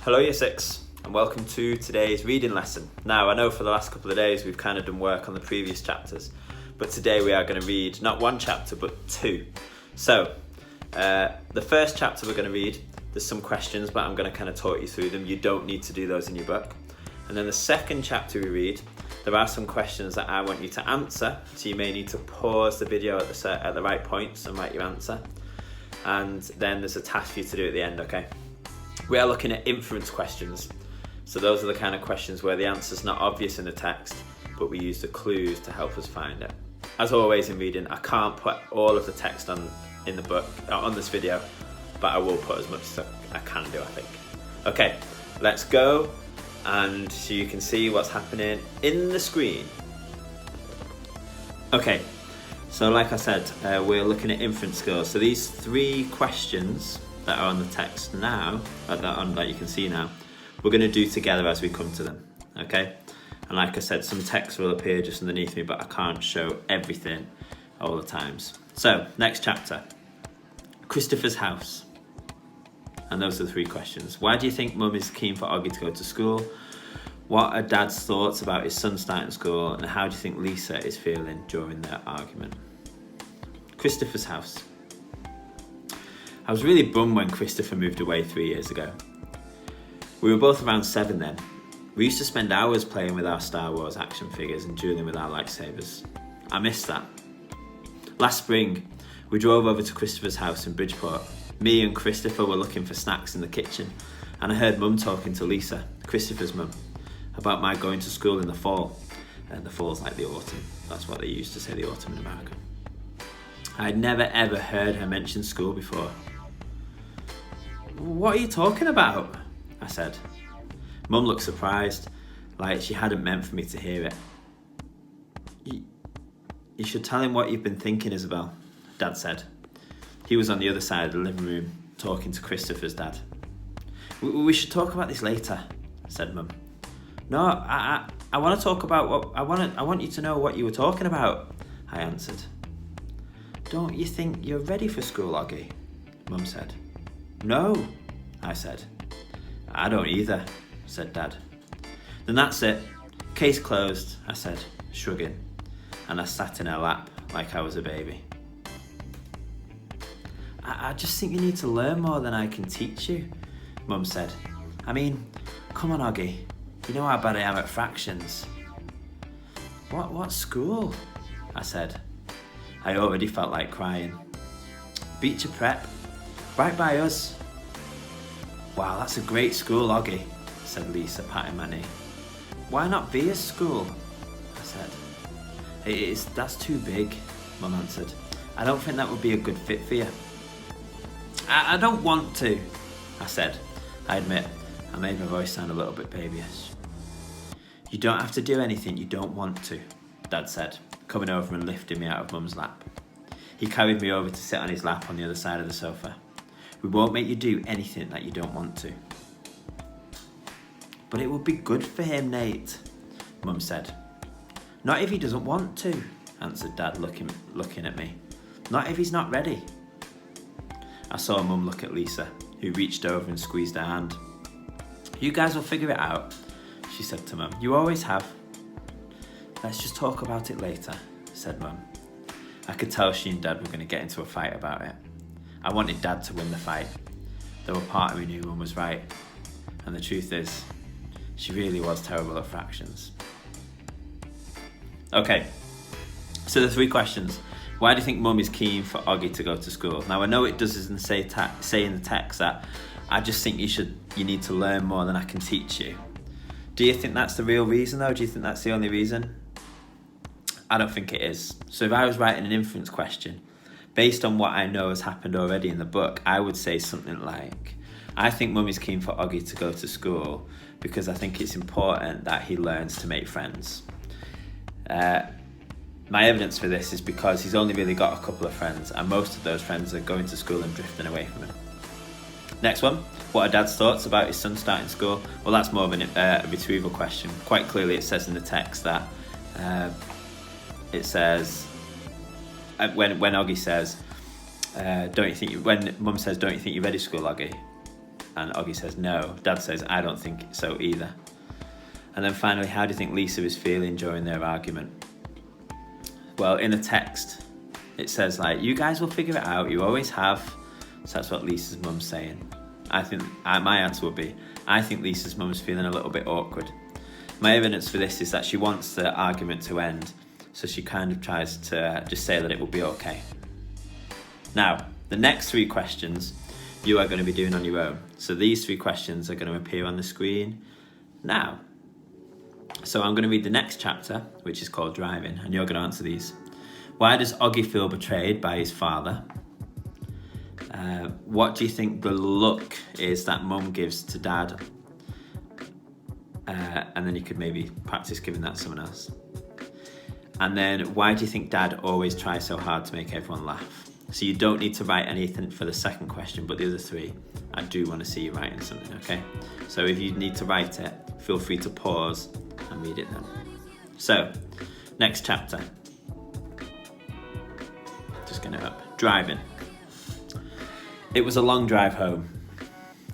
Hello Year 6 and welcome to today's reading lesson. Now I know for the last couple of days we've kind of done work on the previous chapters, but today we are going to read not one chapter but two. So the first chapter we're going to read, there's some questions but I'm going to kind of talk you through them. You don't need to do those in your book. And then the second chapter we read, there are some questions that I want you to answer, so you may need to pause the video at the right points and write your answer. And then there's a task for you to do at the end, okay? We are looking at inference questions. So those are the kind of questions where the answer's not obvious in the text, but we use the clues to help us find it. As always in reading, I can't put all of the text on in the book, on this video, but I will put as much as I can do, I think. Okay, let's go, and so you can see what's happening in the screen. Okay, so like I said, we're looking at inference skills. So these three questions that are on the text now, that you can see now, we're going to do together as we come to them, okay? And like I said, some text will appear just underneath me, but I can't show everything all the times. So, next chapter, Christopher's house. And those are the three questions. Why do you think Mum is keen for Oggy to go to school? What are Dad's thoughts about his son starting school? And how do you think Lisa is feeling during their argument? Christopher's house. I was really bummed when Christopher moved away 3 years ago. We were both around 7 then. We used to spend hours playing with our Star Wars action figures and dueling with our lightsabers. I missed that. Last spring, we drove over to Christopher's house in Bridgeport. Me and Christopher were looking for snacks in the kitchen, and I heard Mum talking to Lisa, Christopher's mum, about my going to school in the fall. And the fall's like the autumn. That's what they used to say, the autumn in America. I had never ever heard her mention school before. What are you talking about? I said. Mum looked surprised, like she hadn't meant for me to hear it. You should tell him what you've been thinking, Isabel, Dad said. He was on the other side of the living room, talking to Christopher's dad. We should talk about this later, said Mum. No, I want to talk about what I want you to know what you were talking about, I answered. Don't you think you're ready for school, Oggy? Mum said. No, I said. I don't either, said Dad. Then that's it. Case closed, I said, shrugging. And I sat in her lap like I was a baby. I just think you need to learn more than I can teach you, Mum said. I mean, come on, Oggy. You know how bad I am at fractions. What school? I said. I already felt like crying. Beecher Prep. Right by us. Wow, that's a great school, Oggy, said Lisa, patting my knee. Why not Via's school? I said. That's too big, Mum answered. I don't think that would be a good fit for you. I don't want to, I said. I admit, I made my voice sound a little bit babyish. You don't have to do anything you don't want to, Dad said, coming over and lifting me out of Mum's lap. He carried me over to sit on his lap on the other side of the sofa. We won't make you do anything that you don't want to. But it would be good for him, Nate, Mum said. Not if he doesn't want to, answered Dad, looking at me. Not if he's not ready. I saw Mum look at Lisa, who reached over and squeezed her hand. You guys will figure it out, she said to Mum. You always have. Let's just talk about it later, said Mum. I could tell she and Dad were going to get into a fight about it. I wanted Dad to win the fight, though a part of me knew Mum was right. And the truth is, she really was terrible at fractions. Okay, so the three questions. Why do you think Mum is keen for Oggy to go to school? Now I know it doesn't say in the text that I just think you need to learn more than I can teach you. Do you think that's the real reason though? Do you think that's the only reason? I don't think it is. So if I was writing an inference question, based on what I know has happened already in the book, I would say something like, I think Mum is keen for Oggy to go to school because I think it's important that he learns to make friends. My evidence for this is because he's only really got a couple of friends, and most of those friends are going to school and drifting away from him. Next one, what are Dad's thoughts about his son starting school? Well, that's more of a retrieval question. Quite clearly it says in the text that it says, when Oggy says, when Mum says, don't you think you're ready for school, Oggy? And Oggy says no. Dad says, I don't think so either. And then finally, how do you think Lisa was feeling during their argument? Well, in the text, it says like, you guys will figure it out, you always have. So that's what Lisa's mum's saying. I think my answer would be, I think Lisa's mum's feeling a little bit awkward. My evidence for this is that she wants the argument to end, so she kind of tries to just say that it will be okay. Now, the next 3 questions you are going to be doing on your own. So these 3 questions are going to appear on the screen now. So I'm going to read the next chapter, which is called Driving, and you're going to answer these. Why does Oggy feel betrayed by his father? What do you think the look is that Mum gives to Dad? And then you could maybe practice giving that to someone else. And then, why do you think Dad always tries so hard to make everyone laugh? So you don't need to write anything for the second question, but the other 3, I do want to see you writing something, okay? So if you need to write it, feel free to pause and read it then. So, next chapter. Just getting it up. Driving. It was a long drive home.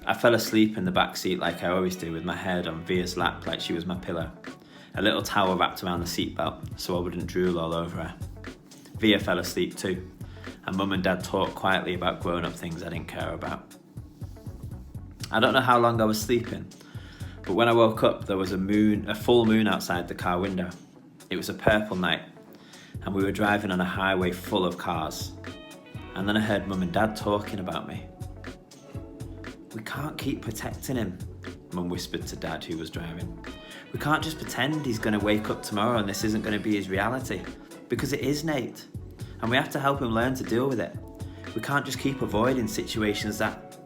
I fell asleep in the back seat like I always do, with my head on Via's lap like she was my pillow. A little towel wrapped around the seatbelt so I wouldn't drool all over her. Via fell asleep too, and Mum and Dad talked quietly about grown-up things I didn't care about. I don't know how long I was sleeping, but when I woke up there was a full moon outside the car window. It was a purple night, and we were driving on a highway full of cars. And then I heard Mum and Dad talking about me. We can't keep protecting him, Mum whispered to Dad, who was driving. We can't just pretend he's going to wake up tomorrow and this isn't going to be his reality, because it is, Nate. And we have to help him learn to deal with it. We can't just keep avoiding situations that...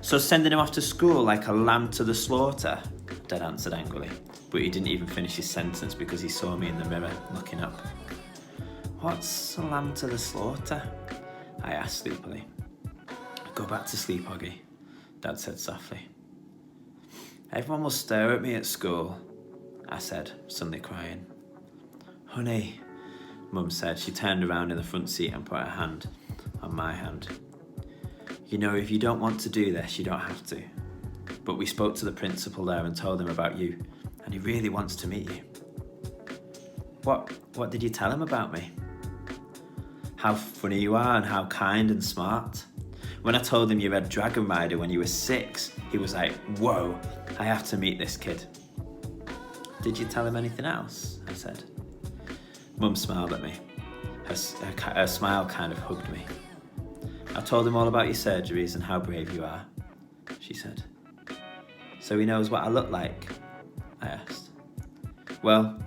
So sending him off to school like a lamb to the slaughter, Dad answered angrily. But he didn't even finish his sentence because he saw me in the mirror looking up. What's a lamb to the slaughter? I asked sleepily. Go back to sleep, Oggy, Dad said softly. Everyone will stare at me at school, I said, suddenly crying. Honey, Mum said. She turned around in the front seat and put her hand on my hand. You know, if you don't want to do this, you don't have to. But we spoke to the principal there and told him about you, and he really wants to meet you. What did you tell him about me? How funny you are and how kind and smart. When I told him you read Dragon Rider when you were 6, he was like, whoa, I have to meet this kid. Did you tell him anything else? I said. Mum smiled at me. Her smile kind of hugged me. I told him all about your surgeries and how brave you are, she said. So he knows what I look like? I asked. Well,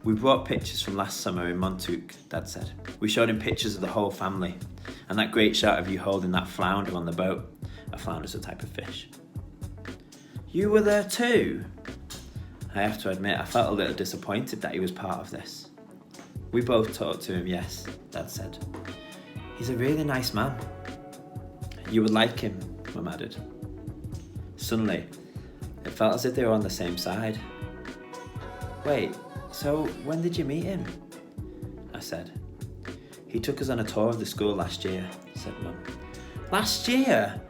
we brought pictures from last summer in Montauk, Dad said. We showed him pictures of the whole family, and that great shot of you holding that flounder on the boat. A flounder's a type of fish. You were there too? I have to admit, I felt a little disappointed that he was part of this. We both talked to him, yes, Dad said. He's a really nice man. You would like him, Mum added. Suddenly, it felt as if they were on the same side. Wait, so when did you meet him? I said. He took us on a tour of the school last year, said Mum. Last year?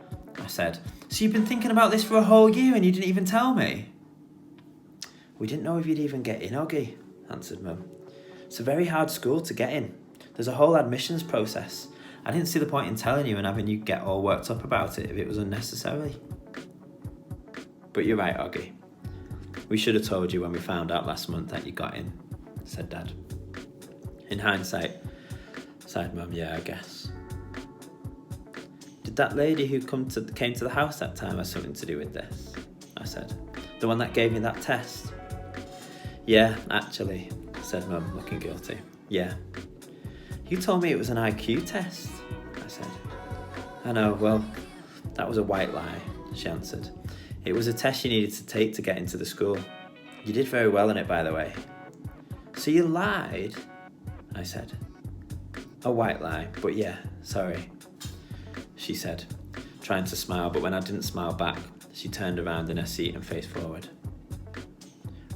I said. So you've been thinking about this for a whole year and you didn't even tell me? We didn't know if you'd even get in, Oggy, answered Mum. It's a very hard school to get in. There's a whole admissions process. I didn't see the point in telling you and having you get all worked up about it if it was unnecessary. But you're right, Oggy. We should have told you when we found out last month that you got in, said Dad. In hindsight, sighed Mum, yeah, I guess. Did that lady who came to the house that time have something to do with this? I said. The one that gave me that test? Yeah, actually, said Mum, looking guilty. Yeah. You told me it was an IQ test, I said. I know, well, that was a white lie, she answered. It was a test you needed to take to get into the school. You did very well in it, by the way. So you lied? I said. A white lie, but yeah, sorry, she said, trying to smile, but when I didn't smile back, she turned around in her seat and faced forward.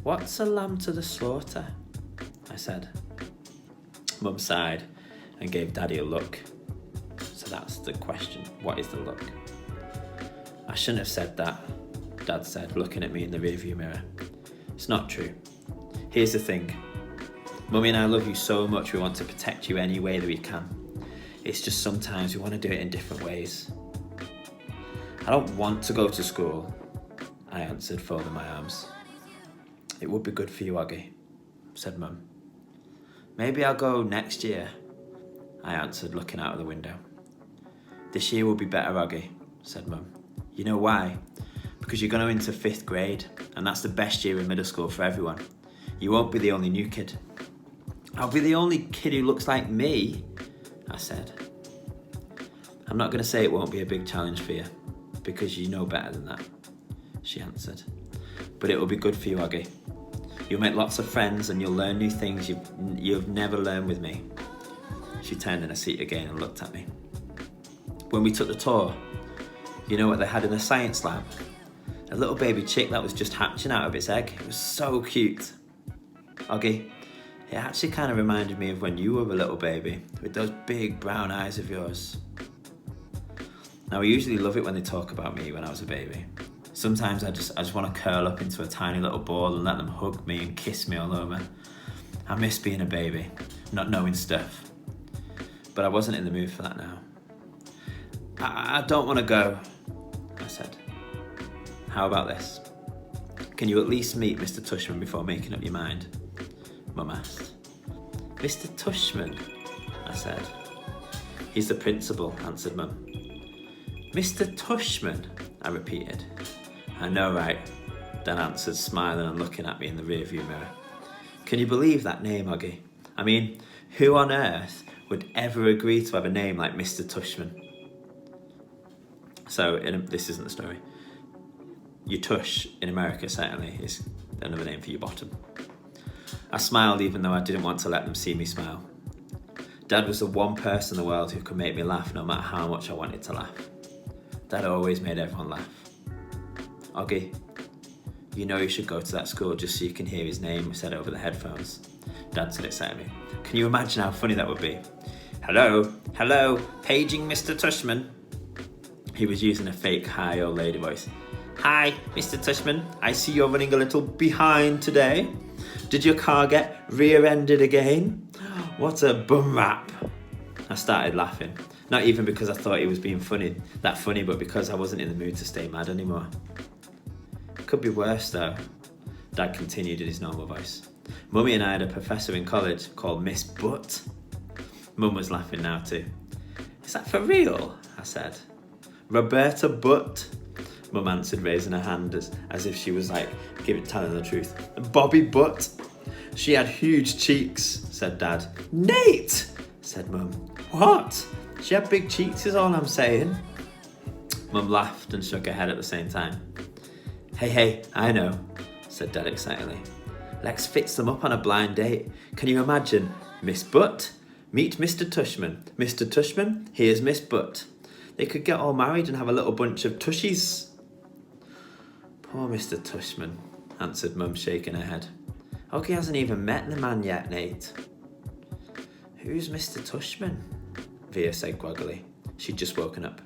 What's a lamb to the slaughter? I said. Mum sighed and gave Daddy a look. So that's the question. What is the look? I shouldn't have said that, Dad said, looking at me in the rearview mirror. It's not true. Here's the thing. Mummy and I love you so much, we want to protect you any way that we can. It's just sometimes we want to do it in different ways. I don't want to go to school, I answered, folding my arms. It would be good for you, Oggy, said Mum. Maybe I'll go next year, I answered, looking out of the window. This year will be better, Oggy, said Mum. You know why? Because you're going into 5th grade, and that's the best year in middle school for everyone. You won't be the only new kid. I'll be the only kid who looks like me, I said. I'm not going to say it won't be a big challenge for you, because you know better than that, she answered. But it will be good for you, Oggy. You'll make lots of friends and you'll learn new things you've never learned with me. She turned in her seat again and looked at me. When we took the tour, you know what they had in the science lab? A little baby chick that was just hatching out of its egg. It was so cute. Oggy, it actually kind of reminded me of when you were a little baby, with those big brown eyes of yours. Now, I usually love it when they talk about me when I was a baby. Sometimes I just want to curl up into a tiny little ball and let them hug me and kiss me all over. I miss being a baby, not knowing stuff. But I wasn't in the mood for that now. I don't want to go, I said. How about this? Can you at least meet Mr. Tushman before making up your mind? Mum asked. Mr. Tushman, I said. He's the principal, answered Mum. Mr. Tushman, I repeated. I know, right? Dan answered, smiling and looking at me in the rearview mirror. Can you believe that name, Oggy? I mean, who on earth would ever agree to have a name like Mr. Tushman? So, this isn't the story. Your tush in America certainly is another name for your bottom. I smiled even though I didn't want to let them see me smile. Dad was the one person in the world who could make me laugh no matter how much I wanted to laugh. Dad always made everyone laugh. Oggy, you know you should go to that school just so you can hear his name said over the headphones. Dad said excitedly. Can you imagine how funny that would be? Hello, paging Mr. Tushman. He was using a fake high old lady voice. Hi, Mr. Tushman. I see you're running a little behind today. Did your car get rear-ended again? What a bum rap. I started laughing. Not even because I thought he was being funny, but because I wasn't in the mood to stay mad anymore. It could be worse though, Dad continued in his normal voice. Mummy and I had a professor in college called Miss Butt. Mum was laughing now too. Is that for real? I said. Roberta Butt, Mum answered, raising her hand as if she was telling the truth. Bobby Butt. She had huge cheeks, said Dad. Nate, said Mum. What? She had big cheeks is all I'm saying. Mum laughed and shook her head at the same time. Hey, I know, said Dad excitedly. Lex fits them up on a blind date. Can you imagine? Miss Butt, meet Mr. Tushman. Mr. Tushman, here's Miss Butt. They could get all married and have a little bunch of tushies. Poor Mr. Tushman, answered Mum, shaking her head. Oggy hasn't even met the man yet, Nate. Who's Mr. Tushman? Via said groggily. She'd just woken up.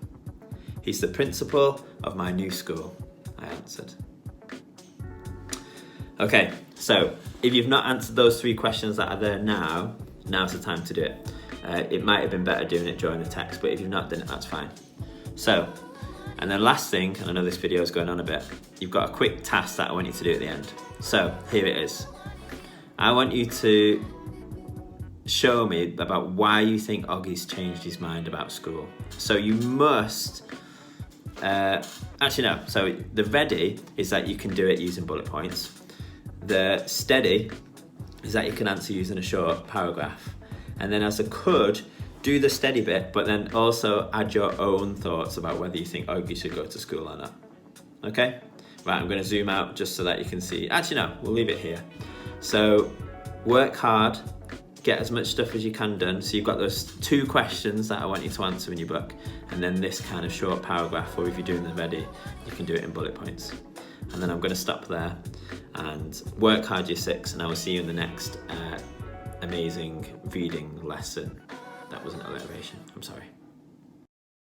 He's the principal of my new school, I answered. Okay, so if you've not answered those 3 questions that are there now, now's the time to do it. It might have been better doing it during the text, but if you've not done it, that's fine. So, and then last thing, and I know this video is going on a bit, you've got a quick task that I want you to do at the end. So, here it is. I want you to show me about why you think Oggy's changed his mind about school. So you must, actually no, so the ready is that you can do it using bullet points. The steady is that you can answer using a short paragraph. And then as a could, do the steady bit, but then also add your own thoughts about whether you think Oggy should go to school or not. Okay? Right, I'm going to zoom out just so that you can see. Actually, no, we'll leave it here. So work hard, get as much stuff as you can done. So you've got those 2 questions that I want you to answer in your book, and then this kind of short paragraph, or if you're doing the ready, you can do it in bullet points. And then I'm going to stop there and work hard your 6, and I will see you in the next amazing reading lesson. That was an alliteration, I'm sorry.